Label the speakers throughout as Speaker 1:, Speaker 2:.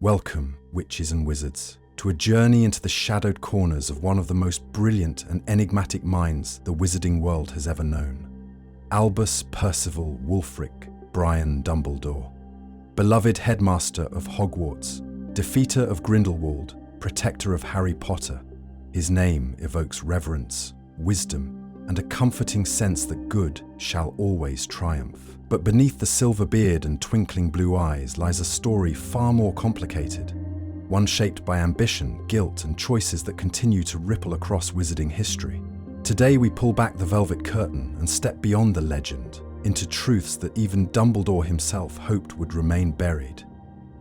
Speaker 1: Welcome, witches and wizards, to a journey into the shadowed corners of one of the most brilliant and enigmatic minds the wizarding world has ever known. Albus Percival Wulfric Brian Dumbledore. Beloved headmaster of Hogwarts, defeater of Grindelwald, protector of Harry Potter. His name evokes reverence, wisdom, and a comforting sense that good shall always triumph. But beneath the silver beard and twinkling blue eyes lies a story far more complicated, one shaped by ambition, guilt, and choices that continue to ripple across wizarding history. Today we pull back the velvet curtain and step beyond the legend into truths that even Dumbledore himself hoped would remain buried.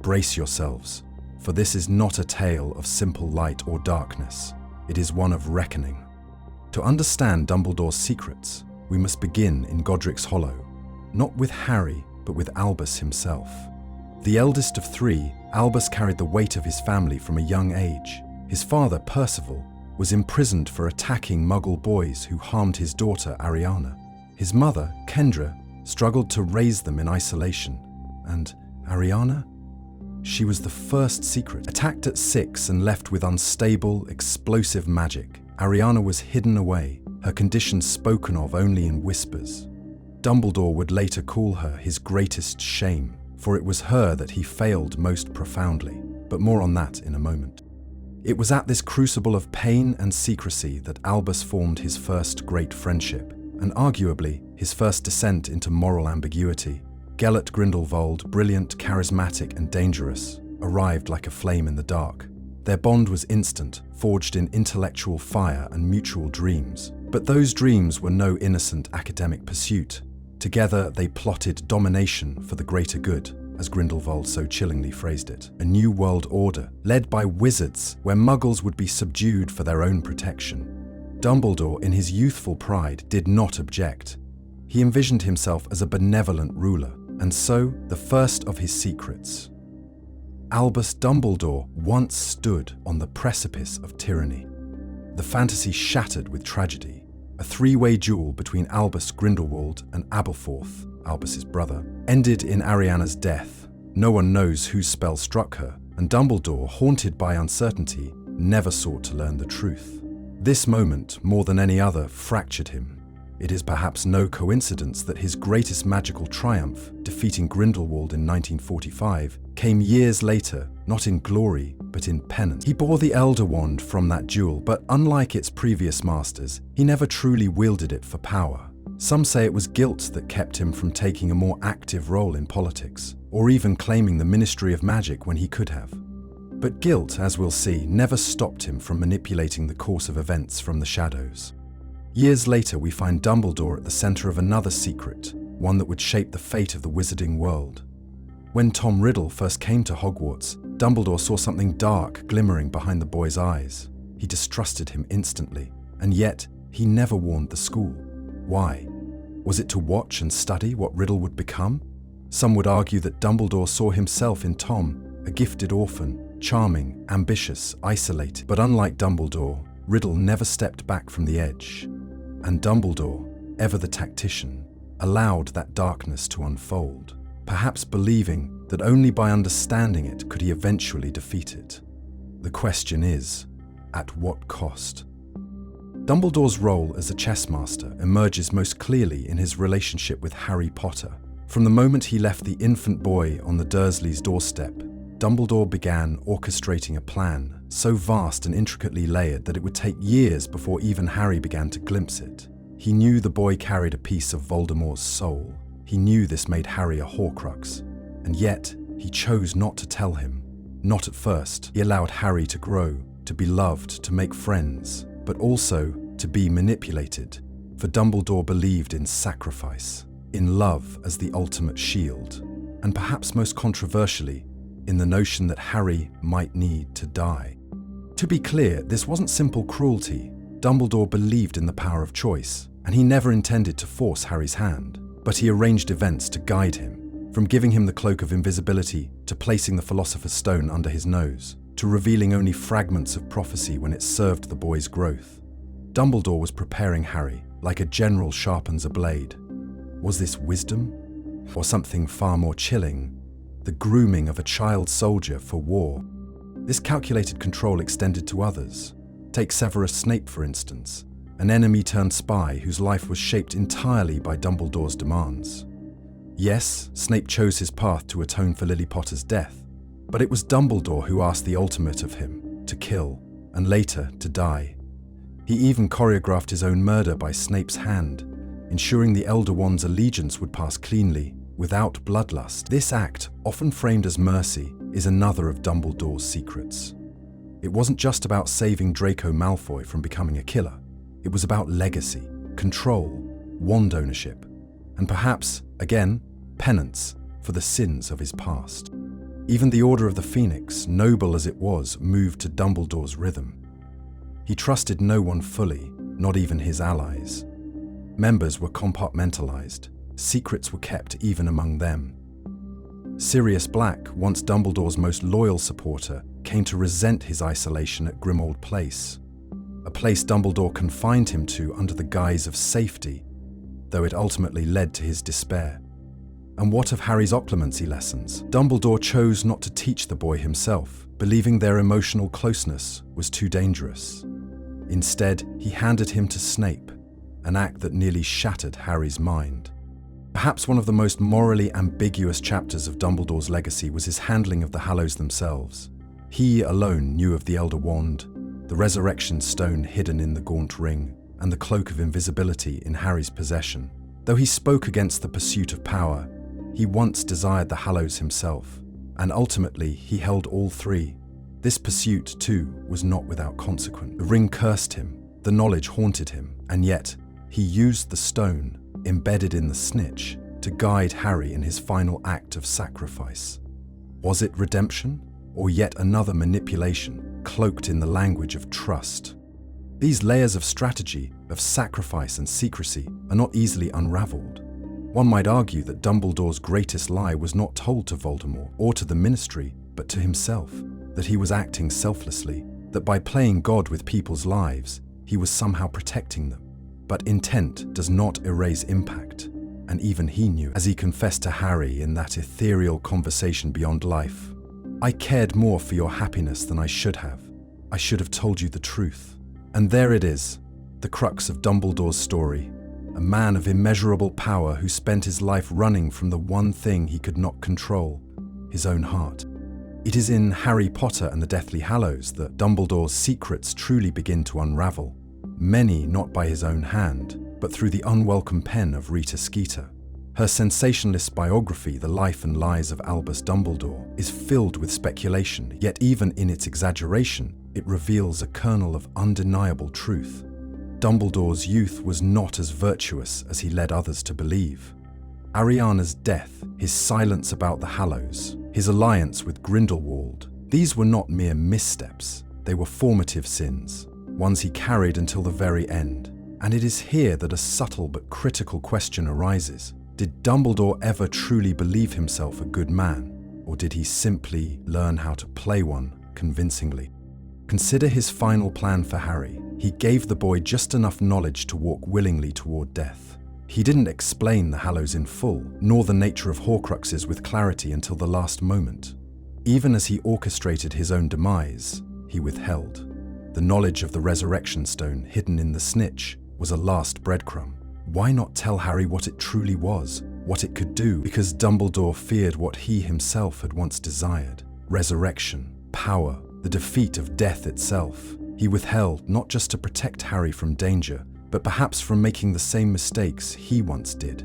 Speaker 1: Brace yourselves, for this is not a tale of simple light or darkness. It is one of reckoning. To understand Dumbledore's secrets, we must begin in Godric's Hollow, not with Harry, but with Albus himself. The eldest of three, Albus carried the weight of his family from a young age. His father, Percival, was imprisoned for attacking Muggle boys who harmed his daughter, Ariana. His mother, Kendra, struggled to raise them in isolation. And Ariana? She was the first secret. Attacked at 6 and left with unstable, explosive magic, Ariana was hidden away, her condition spoken of only in whispers. Dumbledore would later call her his greatest shame, for it was her that he failed most profoundly, but more on that in a moment. It was at this crucible of pain and secrecy that Albus formed his first great friendship, and arguably his first descent into moral ambiguity. Gellert Grindelwald, brilliant, charismatic, and dangerous, arrived like a flame in the dark. Their bond was instant, forged in intellectual fire and mutual dreams. But those dreams were no innocent academic pursuit. Together they plotted domination for the greater good, as Grindelwald so chillingly phrased it. A new world order, led by wizards, where muggles would be subdued for their own protection. Dumbledore, in his youthful pride, did not object. He envisioned himself as a benevolent ruler, and so the first of his secrets. Albus Dumbledore once stood on the precipice of tyranny. The fantasy shattered with tragedy. A three-way duel between Albus Grindelwald and Aberforth, Albus's brother, ended in Ariana's death. No one knows whose spell struck her, and Dumbledore, haunted by uncertainty, never sought to learn the truth. This moment, more than any other, fractured him. It is perhaps no coincidence that his greatest magical triumph, defeating Grindelwald in 1945, came years later, not in glory, but in penance. He bore the Elder Wand from that duel, but unlike its previous masters, he never truly wielded it for power. Some say it was guilt that kept him from taking a more active role in politics, or even claiming the Ministry of Magic when he could have. But guilt, as we'll see, never stopped him from manipulating the course of events from the shadows. Years later, we find Dumbledore at the center of another secret, one that would shape the fate of the wizarding world. When Tom Riddle first came to Hogwarts, Dumbledore saw something dark glimmering behind the boy's eyes. He distrusted him instantly, and yet he never warned the school. Why? Was it to watch and study what Riddle would become? Some would argue that Dumbledore saw himself in Tom, a gifted orphan, charming, ambitious, isolated. But unlike Dumbledore, Riddle never stepped back from the edge. And Dumbledore, ever the tactician, allowed that darkness to unfold, perhaps believing that only by understanding it could he eventually defeat it. The question is, at what cost? Dumbledore's role as a chess master emerges most clearly in his relationship with Harry Potter. From the moment he left the infant boy on the Dursleys' doorstep, Dumbledore began orchestrating a plan so vast and intricately layered that it would take years before even Harry began to glimpse it. He knew the boy carried a piece of Voldemort's soul. He knew this made Harry a Horcrux, and yet he chose not to tell him. Not at first. He allowed Harry to grow, to be loved, to make friends, but also to be manipulated. For Dumbledore believed in sacrifice, in love as the ultimate shield, and perhaps most controversially, in the notion that Harry might need to die. To be clear, this wasn't simple cruelty. Dumbledore believed in the power of choice, and he never intended to force Harry's hand. But he arranged events to guide him, from giving him the cloak of invisibility to placing the Philosopher's Stone under his nose, to revealing only fragments of prophecy when it served the boy's growth. Dumbledore was preparing Harry, like a general sharpens a blade. Was this wisdom? Or something far more chilling? the grooming of a child soldier for war. This calculated control extended to others. Take Severus Snape, for instance, an enemy-turned-spy whose life was shaped entirely by Dumbledore's demands. Yes, Snape chose his path to atone for Lily Potter's death, but it was Dumbledore who asked the ultimate of him, to kill, and later to die. He even choreographed his own murder by Snape's hand, ensuring the Elder Wand's allegiance would pass cleanly, without bloodlust. This act, often framed as mercy, is another of Dumbledore's secrets. It wasn't just about saving Draco Malfoy from becoming a killer. It was about legacy, control, wand ownership, and perhaps, again, penance for the sins of his past. Even the Order of the Phoenix, noble as it was, moved to Dumbledore's rhythm. He trusted no one fully, not even his allies. Members were compartmentalized. Secrets were kept even among them. Sirius Black, once Dumbledore's most loyal supporter, came to resent his isolation at Grimmauld Place, a place Dumbledore confined him to under the guise of safety, though it ultimately led to his despair. And what of Harry's occlumency lessons? Dumbledore chose not to teach the boy himself, believing their emotional closeness was too dangerous. Instead, he handed him to Snape, an act that nearly shattered Harry's mind. Perhaps one of the most morally ambiguous chapters of Dumbledore's legacy was his handling of the Hallows themselves. He alone knew of the Elder Wand, the resurrection stone hidden in the gaunt ring, and the cloak of invisibility in Harry's possession. Though he spoke against the pursuit of power, he once desired the Hallows himself, and ultimately he held all three. This pursuit, too, was not without consequence. The ring cursed him, the knowledge haunted him, and yet he used the stone, embedded in the snitch, to guide Harry in his final act of sacrifice. Was it redemption, or yet another manipulation, cloaked in the language of trust? These layers of strategy, of sacrifice and secrecy, are not easily unraveled. One might argue that Dumbledore's greatest lie was not told to Voldemort or to the Ministry, but to himself, that he was acting selflessly, that by playing God with people's lives, he was somehow protecting them. But intent does not erase impact, and even he knew, as he confessed to Harry in that ethereal conversation beyond life. "I cared more for your happiness than I should have. I should have told you the truth." And there it is, the crux of Dumbledore's story, a man of immeasurable power who spent his life running from the one thing he could not control, his own heart. It is in Harry Potter and the Deathly Hallows that Dumbledore's secrets truly begin to unravel. Many not by his own hand, but through the unwelcome pen of Rita Skeeter. Her sensationalist biography, The Life and Lies of Albus Dumbledore, is filled with speculation, yet even in its exaggeration, it reveals a kernel of undeniable truth. Dumbledore's youth was not as virtuous as he led others to believe. Ariana's death, his silence about the Hallows, his alliance with Grindelwald, these were not mere missteps, they were formative sins, ones he carried until the very end. And it is here that a subtle but critical question arises. Did Dumbledore ever truly believe himself a good man, or did he simply learn how to play one convincingly? Consider his final plan for Harry. He gave the boy just enough knowledge to walk willingly toward death. He didn't explain the Hallows in full, nor the nature of Horcruxes with clarity until the last moment. Even as he orchestrated his own demise, he withheld. The knowledge of the resurrection stone hidden in the snitch was a last breadcrumb. Why not tell Harry what it truly was, what it could do? Because Dumbledore feared what he himself had once desired: resurrection, power, the defeat of death itself. He withheld not just to protect Harry from danger, but perhaps from making the same mistakes he once did.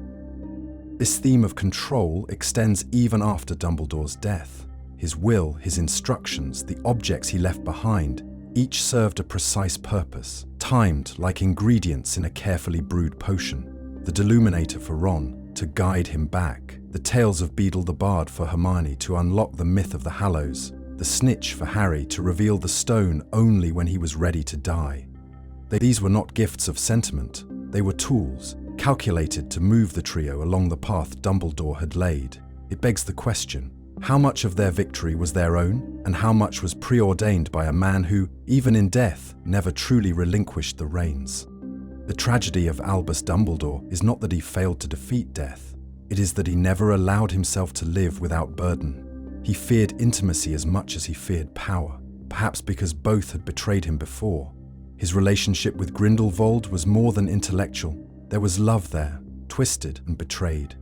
Speaker 1: This theme of control extends even after Dumbledore's death. His will, his instructions, the objects he left behind, each served a precise purpose, timed like ingredients in a carefully brewed potion. The Deluminator for Ron, to guide him back. The Tales of Beedle the Bard for Hermione, to unlock the myth of the Hallows. The Snitch for Harry, to reveal the stone only when he was ready to die. These were not gifts of sentiment. They were tools, calculated to move the trio along the path Dumbledore had laid. It begs the question, how much of their victory was their own, and how much was preordained by a man who, even in death, never truly relinquished the reins? The tragedy of Albus Dumbledore is not that he failed to defeat death. It is that he never allowed himself to live without burden. He feared intimacy as much as he feared power, perhaps because both had betrayed him before. His relationship with Grindelwald was more than intellectual. There was love there, twisted and betrayed.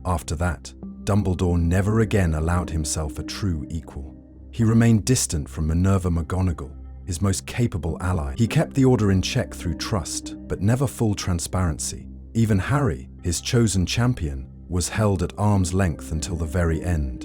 Speaker 1: After that, Dumbledore never again allowed himself a true equal. He remained distant from Minerva McGonagall, his most capable ally. He kept the Order in check through trust, but never full transparency. Even Harry, his chosen champion, was held at arm's length until the very end.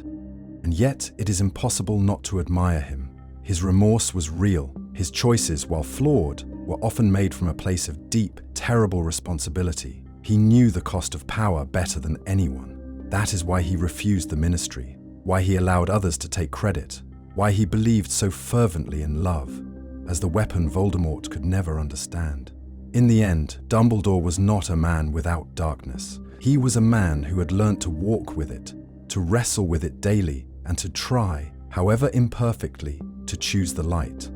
Speaker 1: And yet, it is impossible not to admire him. His remorse was real. His choices, while flawed, were often made from a place of deep, terrible responsibility. He knew the cost of power better than anyone. That is why he refused the ministry, why he allowed others to take credit, why he believed so fervently in love, as the weapon Voldemort could never understand. In the end, Dumbledore was not a man without darkness. He was a man who had learnt to walk with it, to wrestle with it daily, and to try, however imperfectly, to choose the light.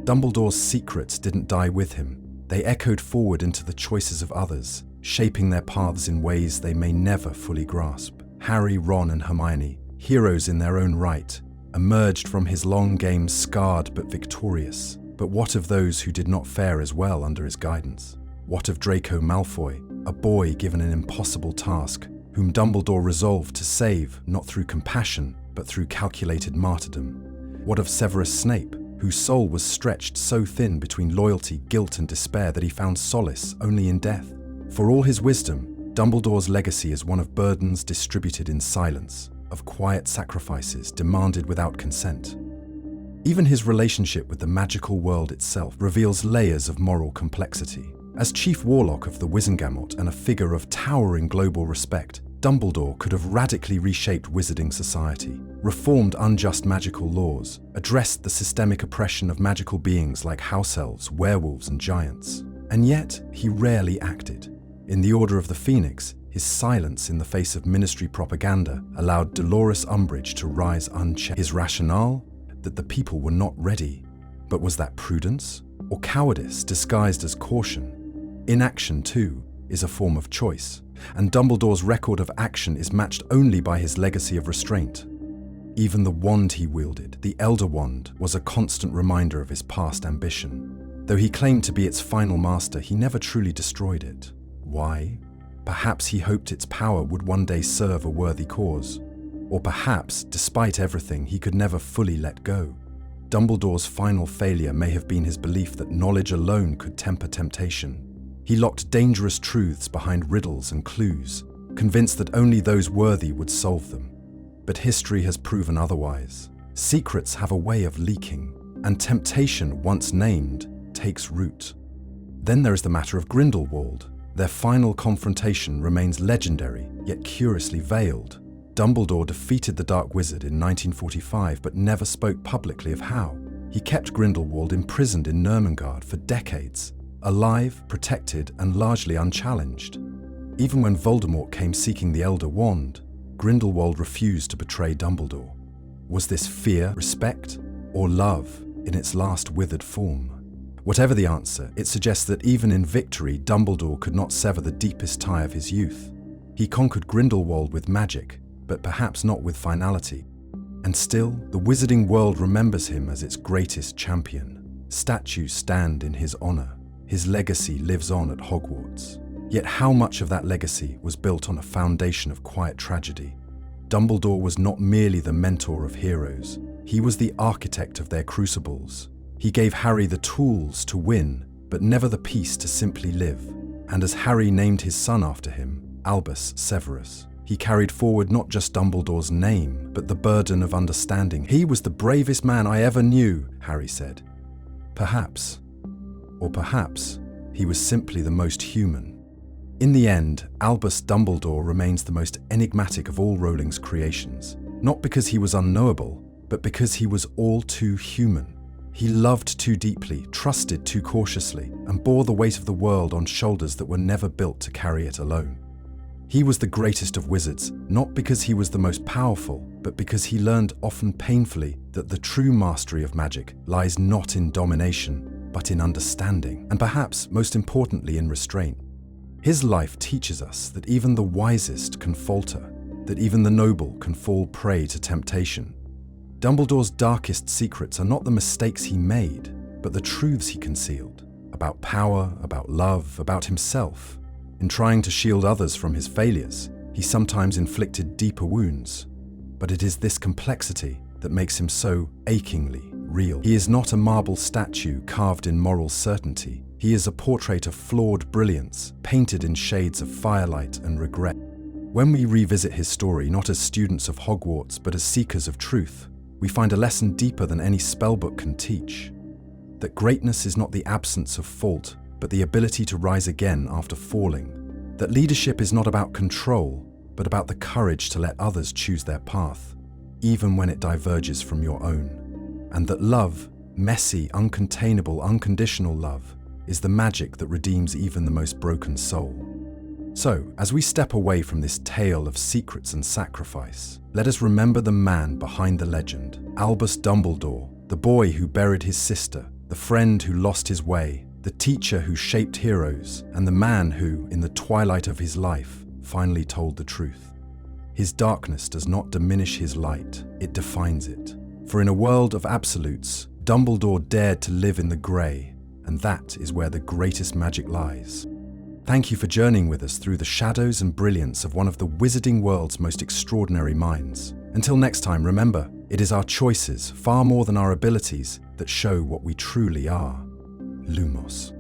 Speaker 1: Dumbledore's secrets didn't die with him. They echoed forward into the choices of others, shaping their paths in ways they may never fully grasp. Harry, Ron, and Hermione, heroes in their own right, emerged from his long game scarred but victorious. But what of those who did not fare as well under his guidance? What of Draco Malfoy, a boy given an impossible task, whom Dumbledore resolved to save not through compassion, but through calculated martyrdom? What of Severus Snape, whose soul was stretched so thin between loyalty, guilt, and despair that he found solace only in death? For all his wisdom, Dumbledore's legacy is one of burdens distributed in silence, of quiet sacrifices demanded without consent. Even his relationship with the magical world itself reveals layers of moral complexity. As chief warlock of the Wizengamot and a figure of towering global respect, Dumbledore could have radically reshaped wizarding society, reformed unjust magical laws, addressed the systemic oppression of magical beings like house elves, werewolves, and giants. And yet, he rarely acted. In the Order of the Phoenix, his silence in the face of ministry propaganda allowed Dolores Umbridge to rise unchecked. His rationale? That the people were not ready. But was that prudence or cowardice disguised as caution? Inaction, too, is a form of choice, and Dumbledore's record of action is matched only by his legacy of restraint. Even the wand he wielded, the Elder Wand, was a constant reminder of his past ambition. Though he claimed to be its final master, he never truly destroyed it. Why? Perhaps he hoped its power would one day serve a worthy cause. Or perhaps, despite everything, he could never fully let go. Dumbledore's final failure may have been his belief that knowledge alone could temper temptation. He locked dangerous truths behind riddles and clues, convinced that only those worthy would solve them. But history has proven otherwise. Secrets have a way of leaking, and temptation, once named, takes root. Then there is the matter of Grindelwald. Their final confrontation remains legendary, yet curiously veiled. Dumbledore defeated the Dark Wizard in 1945, but never spoke publicly of how. He kept Grindelwald imprisoned in Nurmengard for decades, alive, protected, and largely unchallenged. Even when Voldemort came seeking the Elder Wand, Grindelwald refused to betray Dumbledore. Was this fear, respect, or love in its last withered form? Whatever the answer, it suggests that even in victory, Dumbledore could not sever the deepest tie of his youth. He conquered Grindelwald with magic, but perhaps not with finality. And still, the wizarding world remembers him as its greatest champion. Statues stand in his honor. His legacy lives on at Hogwarts. Yet how much of that legacy was built on a foundation of quiet tragedy? Dumbledore was not merely the mentor of heroes. He was the architect of their crucibles. He gave Harry the tools to win, but never the peace to simply live. And as Harry named his son after him, Albus Severus, he carried forward not just Dumbledore's name, but the burden of understanding. He was the bravest man I ever knew, Harry said. Perhaps, or perhaps, he was simply the most human. In the end, Albus Dumbledore remains the most enigmatic of all Rowling's creations, not because he was unknowable, but because he was all too human. He loved too deeply, trusted too cautiously, and bore the weight of the world on shoulders that were never built to carry it alone. He was the greatest of wizards, not because he was the most powerful, but because he learned often painfully that the true mastery of magic lies not in domination, but in understanding, and perhaps most importantly in restraint. His life teaches us that even the wisest can falter, that even the noble can fall prey to temptation, Dumbledore's darkest secrets are not the mistakes he made, but the truths he concealed, about power, about love, about himself. In trying to shield others from his failures, he sometimes inflicted deeper wounds. But it is this complexity that makes him so achingly real. He is not a marble statue carved in moral certainty. He is a portrait of flawed brilliance, painted in shades of firelight and regret. When we revisit his story, not as students of Hogwarts, but as seekers of truth, we find a lesson deeper than any spellbook can teach. That greatness is not the absence of fault, but the ability to rise again after falling. That leadership is not about control, but about the courage to let others choose their path, even when it diverges from your own. And that love, messy, uncontainable, unconditional love, is the magic that redeems even the most broken soul. So, as we step away from this tale of secrets and sacrifice, let us remember the man behind the legend, Albus Dumbledore, the boy who buried his sister, the friend who lost his way, the teacher who shaped heroes, and the man who, in the twilight of his life, finally told the truth. His darkness does not diminish his light, it defines it. For in a world of absolutes, Dumbledore dared to live in the grey, and that is where the greatest magic lies. Thank you for journeying with us through the shadows and brilliance of one of the wizarding world's most extraordinary minds. Until next time, remember, it is our choices, far more than our abilities, that show what we truly are. Lumos.